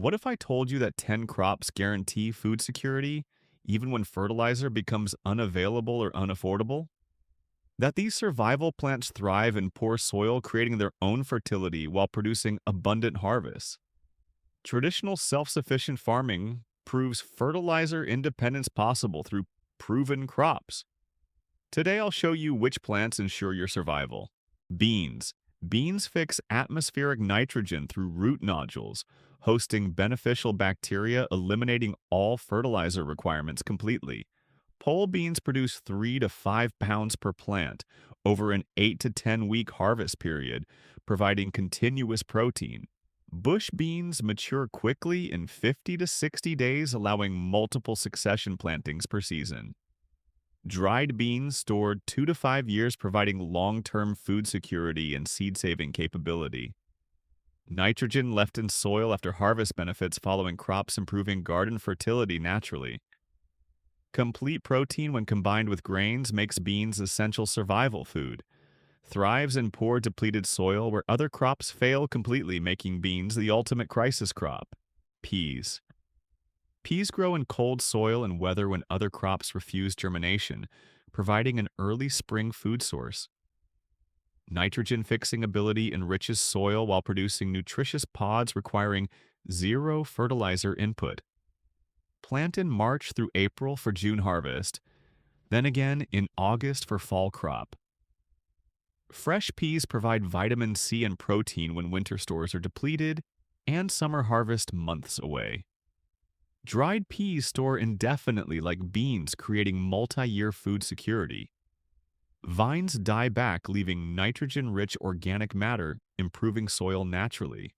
What if I told you that 10 crops guarantee food security, even when fertilizer becomes unavailable or unaffordable? That these survival plants thrive in poor soil, creating their own fertility while producing abundant harvests. Traditional self sufficient farming proves fertilizer independence possible through proven crops. Today, I'll show you which plants ensure your survival. Beans. Beans fix atmospheric nitrogen through root nodules, hosting beneficial bacteria, eliminating all fertilizer requirements completely. Pole beans produce 3 to 5 pounds per plant over an 8 to 10 week harvest period, providing continuous protein. Bush beans mature quickly in 50 to 60 days, allowing multiple succession plantings per season. Dried beans stored 2 to 5 years, providing long-term food security and seed-saving capability. Nitrogen left in soil after harvest benefits following crops, improving garden fertility naturally. Complete protein when combined with grains makes beans essential survival food. Thrives in poor depleted soil where other crops fail completely, making beans the ultimate crisis crop. Peas. Peas grow in cold soil and weather when other crops refuse germination, providing an early spring food source. Nitrogen fixing ability enriches soil while producing nutritious pods requiring zero fertilizer input. Plant in March through April for June harvest, then again in August for fall crop. Fresh peas provide vitamin C and protein when winter stores are depleted and summer harvest months away. Dried peas store indefinitely like beans, creating multi-year food security. Vines die back, leaving nitrogen-rich organic matter, improving soil naturally.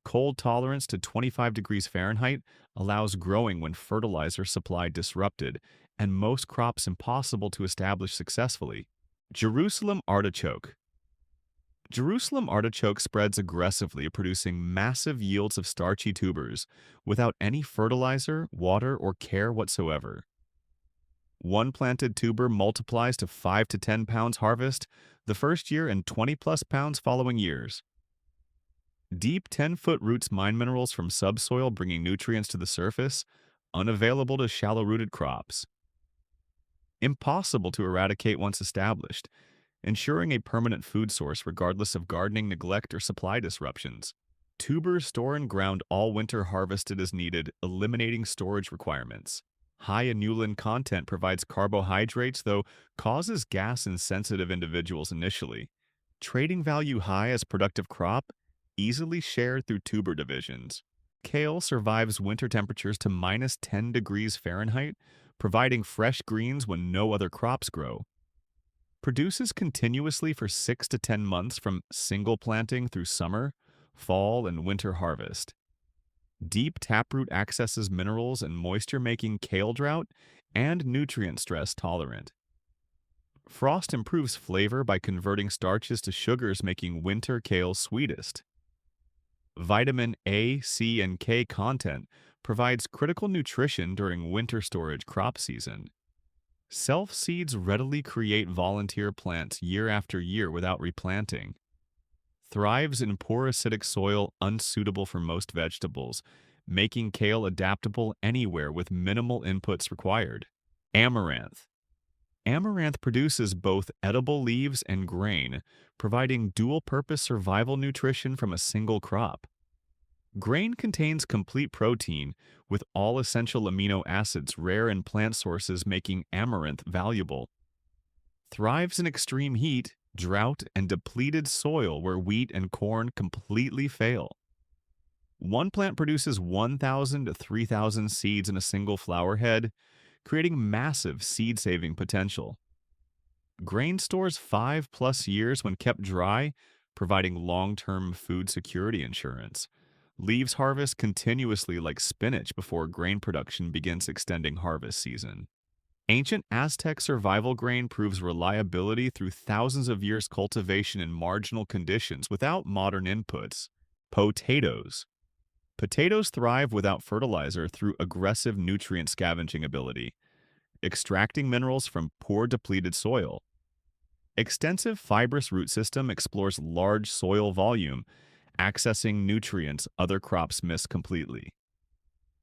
Cold tolerance to 25 degrees Fahrenheit allows growing when fertilizer supply disrupted and most crops impossible to establish successfully. Jerusalem artichoke. Jerusalem artichoke spreads aggressively, producing massive yields of starchy tubers without any fertilizer, water, or care whatsoever. One planted tuber multiplies to 5 to 10 pounds harvest the first year and 20 plus pounds following years. Deep 10-foot roots mine minerals from subsoil, bringing nutrients to the surface, unavailable to shallow-rooted crops. Impossible to eradicate once established, ensuring a permanent food source regardless of gardening neglect or supply disruptions. Tubers store in ground all winter, harvested as needed, eliminating storage requirements. High inulin content provides carbohydrates, though causes gas in sensitive individuals initially. Trading value high as productive crop, easily shared through tuber divisions. Kale survives winter temperatures to minus 10 degrees Fahrenheit, providing fresh greens when no other crops grow. Produces continuously for 6 to 10 months from single planting through summer, fall, and winter harvest. Deep taproot accesses minerals and moisture, making kale drought and nutrient stress tolerant. Frost improves flavor by converting starches to sugars, making winter kale sweetest. Vitamin A, C, and K content provides critical nutrition during winter storage crop season. Self-seeds readily create volunteer plants year after year without replanting. Thrives in poor acidic soil unsuitable for most vegetables, making kale adaptable anywhere with minimal inputs required. Amaranth. Amaranth produces both edible leaves and grain, providing dual-purpose survival nutrition from a single crop. Grain contains complete protein with all essential amino acids rare in plant sources, making amaranth valuable. Thrives in extreme heat, drought, and depleted soil where wheat and corn completely fail. One plant produces 1,000 to 3,000 seeds in a single flower head, creating massive seed-saving potential. Grain stores 5+ years when kept dry, providing long-term food security insurance. Leaves harvest continuously like spinach before grain production begins, extending harvest season. Ancient Aztec survival grain proves reliability through thousands of years cultivation in marginal conditions without modern inputs. Potatoes. Potatoes thrive without fertilizer through aggressive nutrient scavenging ability, extracting minerals from poor depleted soil. Extensive fibrous root system explores large soil volume, accessing nutrients other crops miss completely.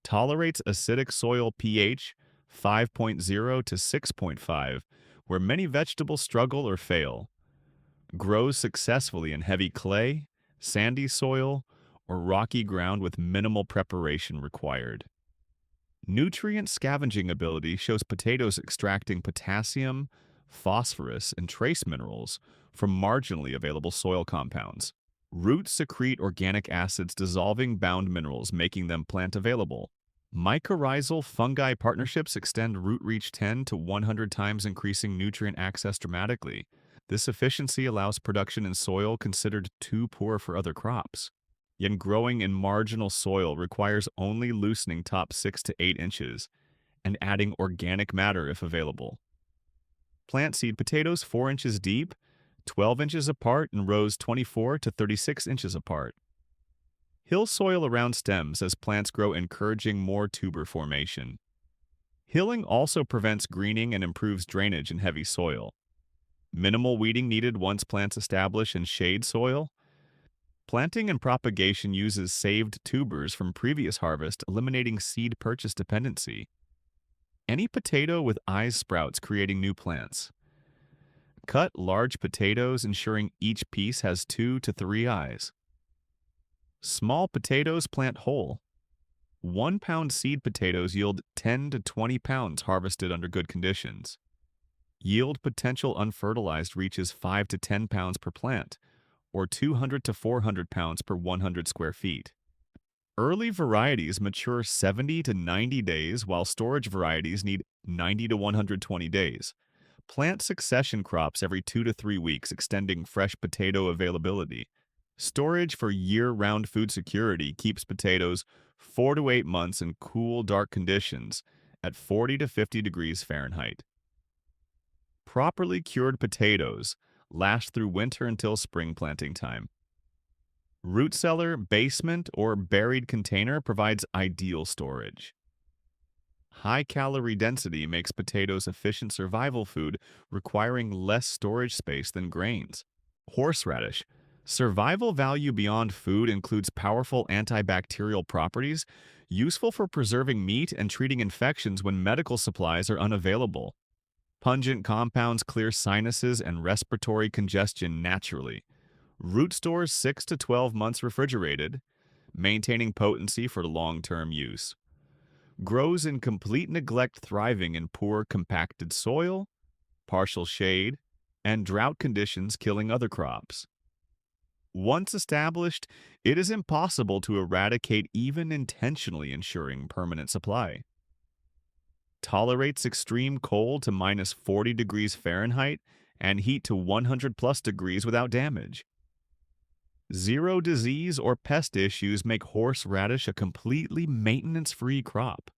Tolerates acidic soil pH 5.0 to 6.5, where many vegetables struggle or fail. Grows successfully in heavy clay, sandy soil, or rocky ground with minimal preparation required. Nutrient scavenging ability shows potatoes extracting potassium, phosphorus, and trace minerals from marginally available soil compounds. Roots secrete organic acids dissolving bound minerals, making them plant available. Mycorrhizal fungi partnerships extend root reach 10 to 100 times, increasing nutrient access dramatically. This efficiency allows production in soil considered too poor for other crops. Yet growing in marginal soil requires only loosening top 6 to 8 inches and adding organic matter if available. Plant seed potatoes 4 inches deep, 12 inches apart in rows 24 to 36 inches apart. Hill soil around stems as plants grow, encouraging more tuber formation. Hilling also prevents greening and improves drainage in heavy soil. Minimal weeding needed once plants establish in shade soil. Planting and propagation uses saved tubers from previous harvest, eliminating seed purchase dependency. Any potato with eyes sprouts, creating new plants. Cut large potatoes, ensuring each piece has 2 to 3 eyes. Small potatoes plant whole. 1-pound seed potatoes yield 10 to 20 pounds harvested under good conditions. Yield potential unfertilized reaches 5 to 10 pounds per plant, or 200 to 400 pounds per 100 square feet. Early varieties mature 70 to 90 days, while storage varieties need 90 to 120 days. Plant succession crops every 2 to 3 weeks, extending fresh potato availability. Storage for year-round food security keeps potatoes 4 to 8 months in cool, dark conditions at 40 to 50 degrees Fahrenheit. Properly cured potatoes last through winter until spring planting time. Root cellar, basement, or buried container provides ideal storage. High calorie density makes potatoes efficient survival food, requiring less storage space than grains. Horseradish. Survival value beyond food includes powerful antibacterial properties, useful for preserving meat and treating infections when medical supplies are unavailable. Pungent compounds clear sinuses and respiratory congestion naturally. Root stores 6 to 12 months refrigerated, maintaining potency for long-term use. Grows in complete neglect, thriving in poor compacted soil, partial shade, and drought conditions, killing other crops. Once established, it is impossible to eradicate, even intentionally, ensuring permanent supply. Tolerates extreme cold to minus 40 degrees Fahrenheit and heat to 100 plus degrees without damage. Zero disease or pest issues make horseradish a completely maintenance-free crop.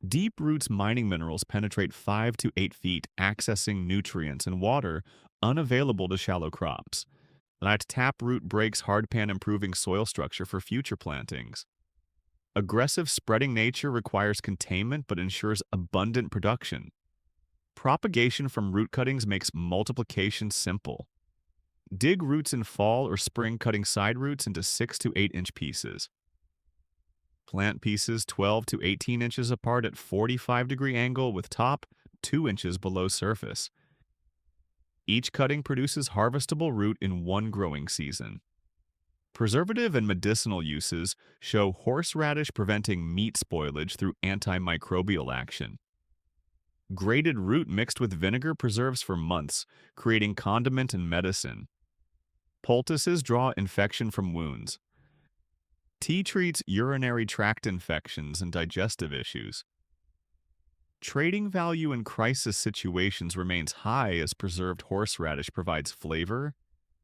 Deep roots mining minerals penetrate 5 to 8 feet, accessing nutrients and water unavailable to shallow crops. That taproot breaks hardpan, improving soil structure for future plantings. Aggressive spreading nature requires containment but ensures abundant production. Propagation from root cuttings makes multiplication simple. Dig roots in fall or spring, cutting side roots into 6 to 8 inch pieces. Plant pieces 12 to 18 inches apart at 45-degree angle with top 2 inches below surface. Each cutting produces harvestable root in one growing season. Preservative and medicinal uses show horseradish preventing meat spoilage through antimicrobial action. Grated root mixed with vinegar preserves for months, creating condiment and medicine. Poultices draw infection from wounds. Tea treats urinary tract infections and digestive issues. Trading value in crisis situations remains high as preserved horseradish provides flavor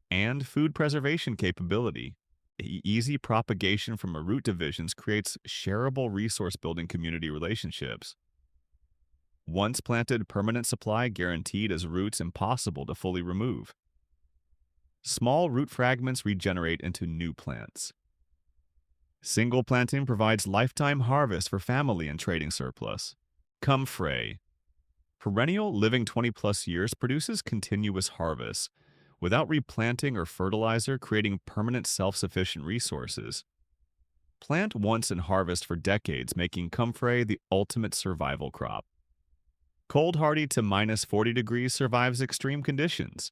and food preservation capability. Easy propagation from root divisions creates shareable resource-building community relationships. Once planted, permanent supply guaranteed as roots impossible to fully remove. Small root fragments regenerate into new plants. Single planting provides lifetime harvest for family and trading surplus. Comfrey. Perennial, living 20-plus years, produces continuous harvests, without replanting or fertilizer, creating permanent self-sufficient resources. Plant once and harvest for decades, making comfrey the ultimate survival crop. Cold hardy to minus 40 degrees survives extreme conditions.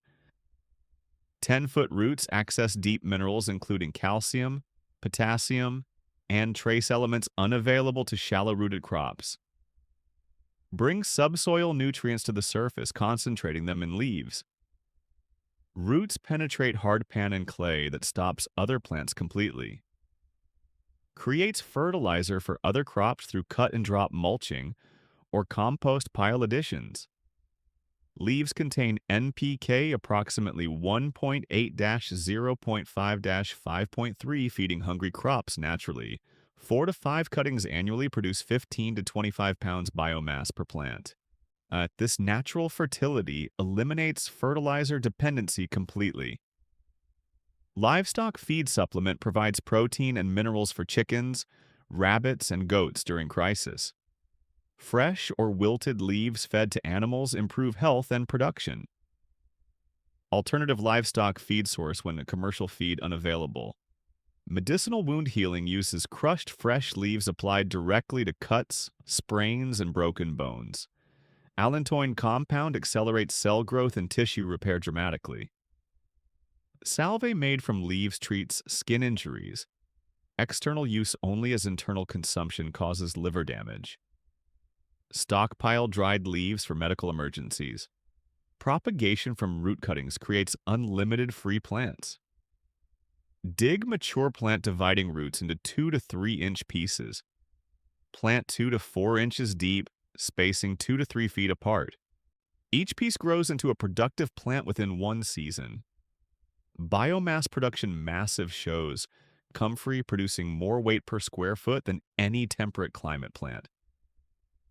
10-foot roots access deep minerals including calcium, potassium, and trace elements unavailable to shallow-rooted crops. Bring subsoil nutrients to the surface, concentrating them in leaves. Roots penetrate hardpan and clay that stops other plants completely. Creates fertilizer for other crops through cut-and-drop mulching or compost pile additions. Leaves contain NPK approximately 1.8-0.5-5.3, feeding hungry crops naturally. 4 to 5 cuttings annually produce 15 to 25 pounds biomass per plant. This natural fertility eliminates fertilizer dependency completely. Livestock feed supplement provides protein and minerals for chickens, rabbits, and goats during crisis. Fresh or wilted leaves fed to animals improve health and production. Alternative livestock feed source when a commercial feed unavailable. Medicinal wound healing uses crushed fresh leaves applied directly to cuts, sprains, and broken bones. Allantoin compound accelerates cell growth and tissue repair dramatically. Salve made from leaves treats skin injuries. External use only as internal consumption causes liver damage. Stockpile dried leaves for medical emergencies. Propagation from root cuttings creates unlimited free plants. Dig mature plant dividing roots into 2 to 3 inch pieces. Plant 2 to 4 inches deep, spacing 2 to 3 feet apart. Each piece grows into a productive plant within 1 season. Biomass production massive shows, comfrey producing more weight per square foot than any temperate climate plant.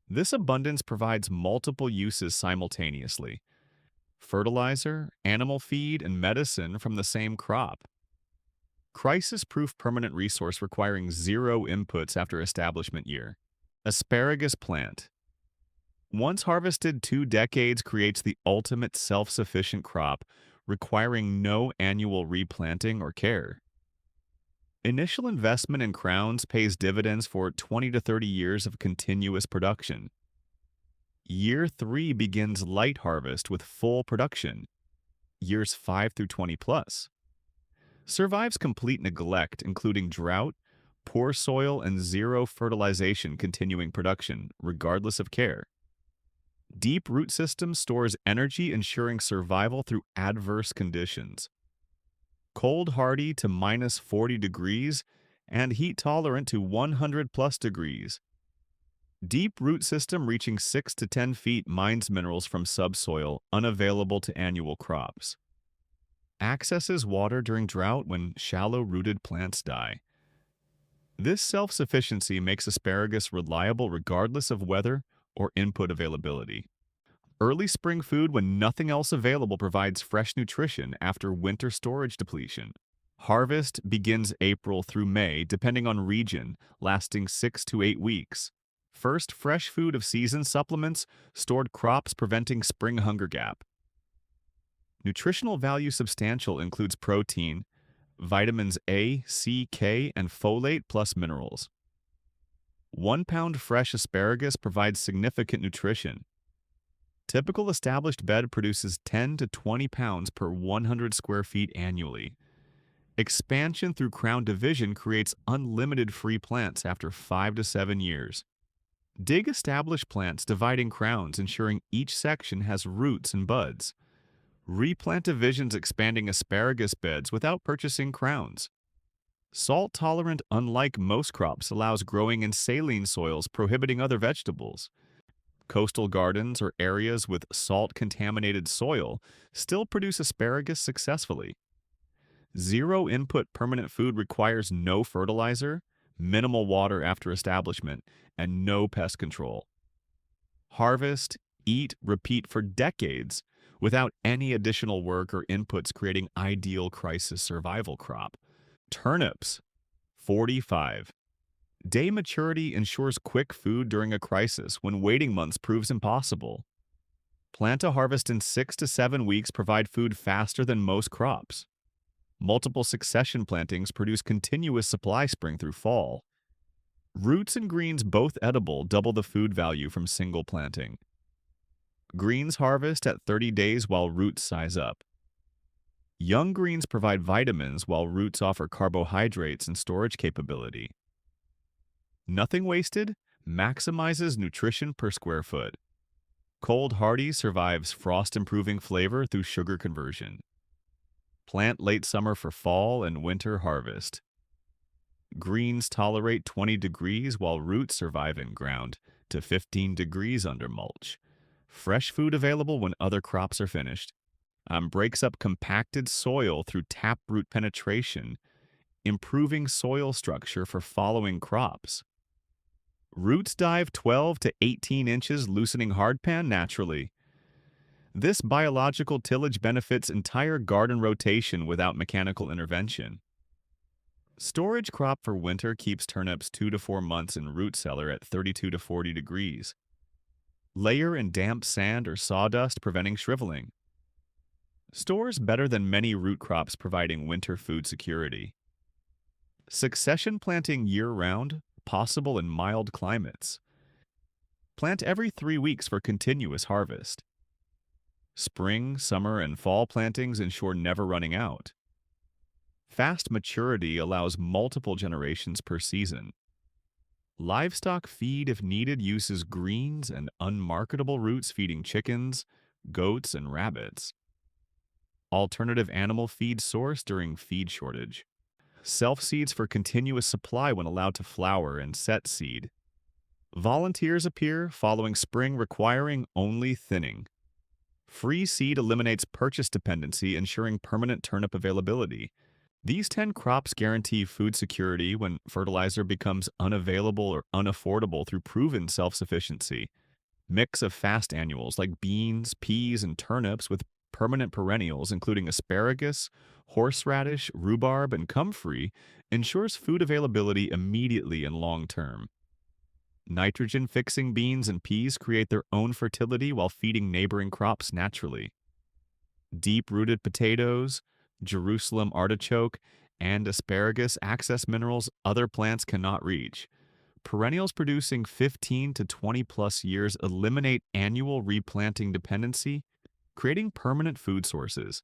This abundance provides multiple uses simultaneously. Fertilizer, animal feed, and medicine from the same crop. Crisis-proof permanent resource requiring 0 inputs after establishment year. Asparagus plant. Once harvested 2 decades creates the ultimate self-sufficient crop, requiring no annual replanting or care. Initial investment in crowns pays dividends for 20 to 30 years of continuous production. Year 3 begins light harvest with full production. Years 5 through 20 plus. Survives complete neglect, including drought, poor soil, and 0 fertilization continuing production, regardless of care. Deep root system stores energy, ensuring survival through adverse conditions. Cold hardy to minus 40 degrees and heat tolerant to 100 plus degrees. Deep root system reaching 6 to 10 feet mines minerals from subsoil unavailable to annual crops. Accesses water during drought when shallow-rooted plants die. This self-sufficiency makes asparagus reliable regardless of weather or input availability. Early spring food when nothing else available provides fresh nutrition after winter storage depletion. Harvest begins April through May, depending on region, lasting 6 to 8 weeks. First fresh food of season supplements, stored crops preventing spring hunger gap. Nutritional value substantial includes protein, vitamins A, C, K, and folate plus minerals. 1 pound fresh asparagus provides significant nutrition. Typical established bed produces 10 to 20 pounds per 100 square feet annually. Expansion through crown division creates unlimited free plants after 5 to 7 years. Dig established plants dividing crowns, ensuring each section has roots and buds. Replant divisions expanding asparagus beds without purchasing crowns. Salt-tolerant, unlike most crops, allows growing in saline soils, prohibiting other vegetables. Coastal gardens or areas with salt-contaminated soil still produce asparagus successfully. 0 input permanent food requires no fertilizer, minimal water after establishment, and no pest control. Harvest, eat, repeat for decades without any additional work or inputs, creating ideal crisis survival crop. Turnips, 45. Day maturity ensures quick food during a crisis when waiting months proves impossible. Plant to harvest in 6 to 7 weeks provide food faster than most crops. Multiple succession plantings produce continuous supply spring through fall. Roots and greens, both edible, double the food value from single planting. Greens harvest at 30 days while roots size up. Young greens provide vitamins while roots offer carbohydrates and storage capability. Nothing wasted maximizes nutrition per square foot. Cold hardy survives frost-improving flavor through sugar conversion. Plant late summer for fall and winter harvest. Greens tolerate 20 degrees while roots survive in ground to 15 degrees under mulch. Fresh food available when other crops are finished. Breaks up compacted soil through taproot penetration, improving soil structure for following crops. Roots dive 12 to 18 inches, loosening hardpan naturally. This biological tillage benefits entire garden rotation without mechanical intervention. Storage crop for winter keeps turnips 2 to 4 months in root cellar at 32 to 40 degrees. Layer in damp sand or sawdust, preventing shriveling. Stores better than many root crops, providing winter food security. Succession planting year-round, possible in mild climates. Plant every 3 weeks for continuous harvest. Spring, summer, and fall plantings ensure never running out. Fast maturity allows multiple generations per season. Livestock feed, if needed, uses greens and unmarketable roots, feeding chickens, goats, and rabbits. Alternative animal feed source during feed shortage. Self-seeds for continuous supply when allowed to flower and set seed. Volunteers appear following spring, requiring only thinning. Free seed eliminates purchase dependency, ensuring permanent turnip availability. These 10 crops guarantee food security when fertilizer becomes unavailable or unaffordable through proven self-sufficiency. Mix of fast annuals like beans, peas, and turnips with permanent perennials, including asparagus, horseradish, rhubarb, and comfrey, ensures food availability immediately and long-term. Nitrogen-fixing beans and peas create their own fertility while feeding neighboring crops naturally. Deep-rooted potatoes, Jerusalem artichoke, and asparagus access minerals other plants cannot reach. Perennials producing 15 to 20 plus years eliminate annual replanting dependency, creating permanent food sources.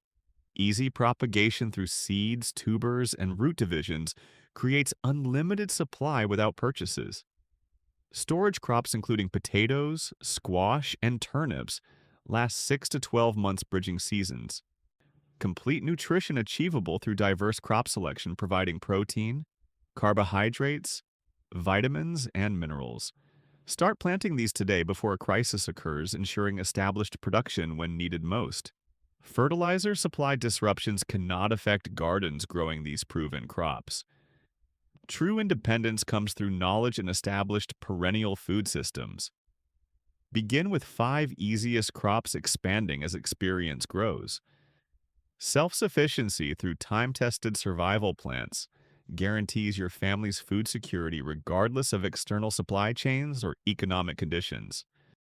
Easy propagation through seeds, tubers, and root divisions creates unlimited supply without purchases. Storage crops including potatoes, squash, and turnips last 6 to 12 months, bridging seasons. Complete nutrition achievable through diverse crop selection, providing protein, carbohydrates, vitamins, and minerals. Start planting these today before a crisis occurs, ensuring established production when needed most. Fertilizer supply disruptions cannot affect gardens growing these proven crops. True independence comes through knowledge and established perennial food systems. Begin with 5 easiest crops, expanding as experience grows. Self-sufficiency through time-tested survival plants guarantees your family's food security regardless of external supply chains or economic conditions.